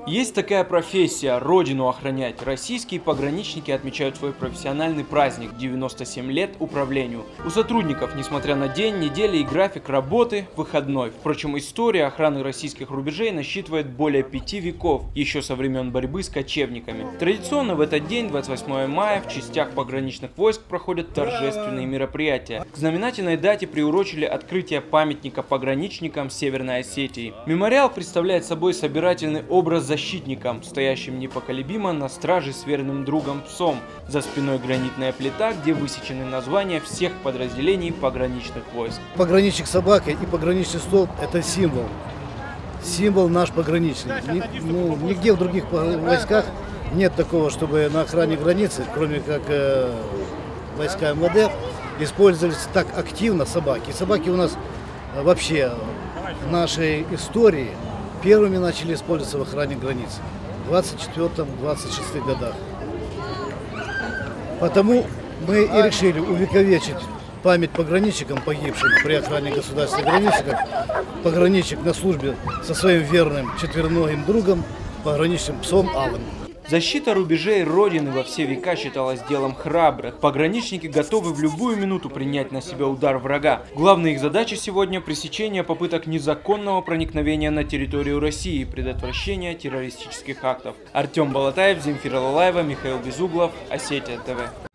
Есть такая профессия – родину охранять. Российские пограничники отмечают свой профессиональный праздник – 97 лет управлению. У сотрудников, несмотря на день, недели и график работы, выходной. Впрочем, история охраны российских рубежей насчитывает более 5 веков, еще со времен борьбы с кочевниками. Традиционно в этот день, 28 мая, в частях пограничных войск проходят торжественные мероприятия. К знаменательной дате приурочили открытие памятника пограничникам Северной Осетии. Мемориал представляет собой собирательный образ защитникам, стоящим непоколебимо на страже с верным другом псом. За спиной гранитная плита, где высечены названия всех подразделений пограничных войск. Пограничник собака и пограничный столб – это символ. Символ наш пограничный. Нигде в других войсках нет такого, чтобы на охране границы, кроме как войска МВД, использовались так активно собаки. Собаки у нас вообще в нашей истории первыми начали использоваться в охране границ в 24-26 годах. Потому мы и решили увековечить память пограничникам, погибшим при охране государственной границы, как пограничник на службе со своим верным четвероногим другом, пограничным псом Алым. Защита рубежей Родины во все века считалась делом храбрых. Пограничники готовы в любую минуту принять на себя удар врага. Главная их задача сегодня – пресечение попыток незаконного проникновения на территорию России и предотвращение террористических актов. Артем Балатаев, Земфира Лалаева, Михаил Безуглов, Осетия ТВ.